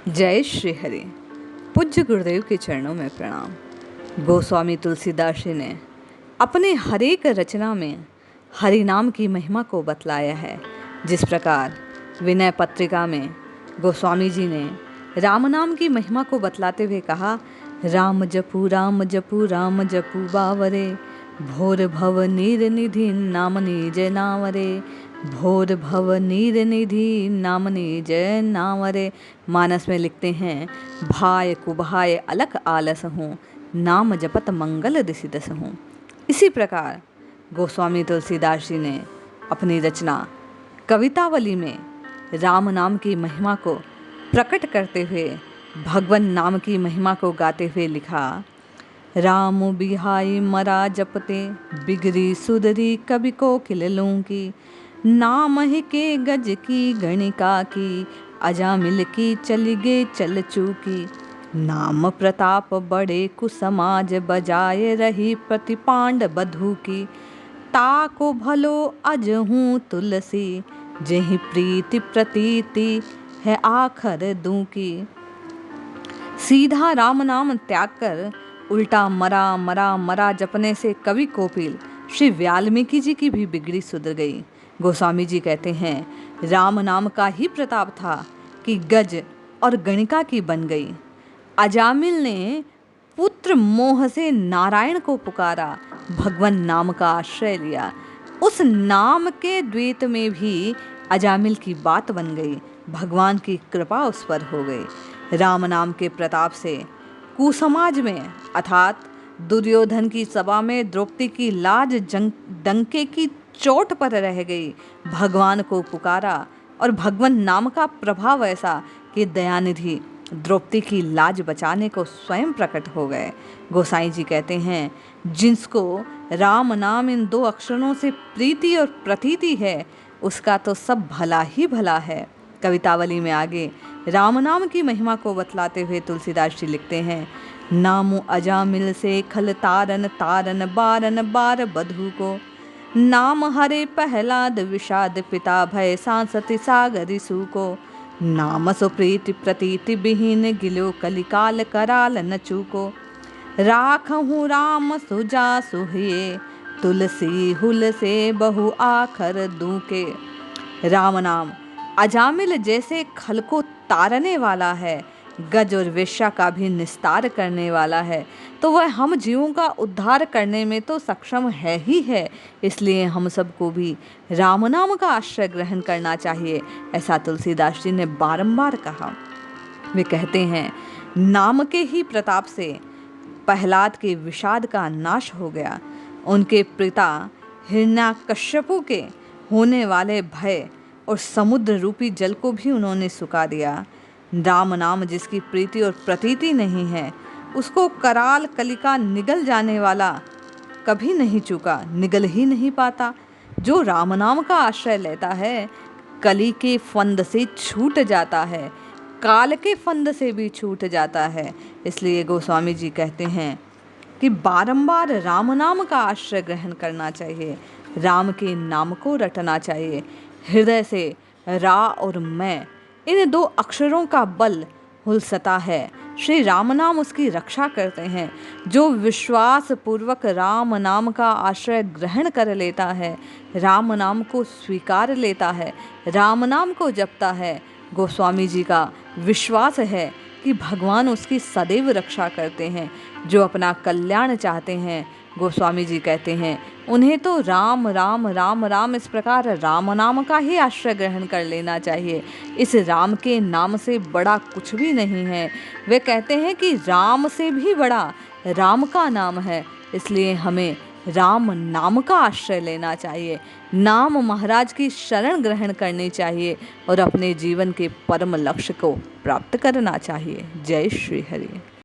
जय श्री हरि। पूज्य गुरुदेव के चरणों में प्रणाम। गोस्वामी तुलसीदास जी ने अपने हर एक रचना में हरि नाम की महिमा को बतलाया है। जिस प्रकार विनय पत्रिका में गोस्वामी जी ने राम नाम की महिमा को बतलाते हुए कहा, राम जपू राम जपू राम जपू बावरे, भोर भव नीर निधि नाम निज नावरे, भोर भव नीर निधि नाम निज नावरे। मानस में लिखते हैं, भाय कुभाय अलख आलस हूँ, नाम जपत मंगल दिसि दस हूँ। इसी प्रकार गोस्वामी तुलसीदास जी ने अपनी रचना कवितावली में राम नाम की महिमा को प्रकट करते हुए भगवन नाम की महिमा को गाते हुए लिखा, राम बिहाई मरा जपते, बिगड़ी सुधरी कवि को खिललूं की, नाम ही के गज की गणिका की, अजामिल की चली गे चल चूकी, नाम प्रताप बड़े कुसमाज बजाए रही प्रतिपांड बधू की, ताको भलो अजहूँ तुलसी, जेहि प्रीति प्रतीति है आखर दूं की। सीधा राम नाम त्याग कर उल्टा मरा मरा मरा जपने से कवि कोपिल श्री वाल्मीकि जी की भी बिगड़ी सुधर गई। गोस्वामी जी कहते हैं, राम नाम का ही प्रताप था कि गज और गणिका की बन गई। अजामिल ने पुत्र मोह से नारायण को पुकारा, भगवन नाम का आश्रय लिया। उस नाम के द्वैत में भी अजामिल की बात बन गई, भगवान की कृपा उस पर हो गई। राम नाम के प्रताप से कुसमाज में अर्थात दुर्योधन की सभा में द्रौपदी की लाज डंके की चोट पर रह गई। भगवान को पुकारा और भगवान नाम का प्रभाव ऐसा कि दयानिधि द्रौपदी की लाज बचाने को स्वयं प्रकट हो गए। गोसाई जी कहते हैं, जिसको राम नाम इन दो अक्षरों से प्रीति और प्रतीति है, उसका तो सब भला ही भला है। कवितावली में आगे राम नाम की महिमा को बतलाते हुए तुलसीदास जी लिखते हैं, नामु अजामिल से खल तारन तारन बारन बार बधू को, नाम हरे प्रहलाद विषाद पिता भय सांसति सागरि सूको, नाम सुप्रीति प्रतीति बिहीन गिलो कलिकाल कराल न चूको, राखहूँ राम सुजा सुहिए, तुलसी हुल से बहु आखर दूके। राम नाम अजामिल जैसे खल को तारने वाला है, गज और वेश्या का भी निस्तार करने वाला है, तो वह हम जीवों का उद्धार करने में तो सक्षम है ही है। इसलिए हम सबको भी राम नाम का आश्रय ग्रहण करना चाहिए, ऐसा तुलसीदास जी ने बारंबार कहा। वे कहते हैं, नाम के ही प्रताप से प्रहलाद के विषाद का नाश हो गया। उनके पिता हिरण्याकश्यपु के होने वाले भय और समुद्र रूपी जल को भी उन्होंने सुखा दिया। राम नाम जिसकी प्रीति और प्रतीति नहीं है, उसको कराल कलिका निगल जाने वाला कभी नहीं चूका, निगल ही नहीं पाता। जो राम नाम का आश्रय लेता है, कली के फंद से छूट जाता है, काल के फंद से भी छूट जाता है। इसलिए गोस्वामी जी कहते हैं कि बारंबार राम नाम का आश्रय ग्रहण करना चाहिए, राम के नाम को रटना चाहिए। हृदय से रा और मैं, इन दो अक्षरों का बल हुलसता है। श्री राम नाम उसकी रक्षा करते हैं। जो विश्वास पूर्वक राम नाम का आश्रय ग्रहण कर लेता है, राम नाम को स्वीकार लेता है, राम नाम को जपता है, गोस्वामी जी का विश्वास है कि भगवान उसकी सदैव रक्षा करते हैं। जो अपना कल्याण चाहते हैं, गोस्वामी जी कहते हैं, उन्हें तो राम राम राम राम इस प्रकार राम नाम का ही आश्रय ग्रहण कर लेना चाहिए। इस राम के नाम से बड़ा कुछ भी नहीं है। वे कहते हैं कि राम से भी बड़ा राम का नाम है। इसलिए हमें राम नाम का आश्रय लेना चाहिए, नाम महाराज की शरण ग्रहण करनी चाहिए और अपने जीवन के परम लक्ष्य को प्राप्त करना चाहिए। जय श्री हरि।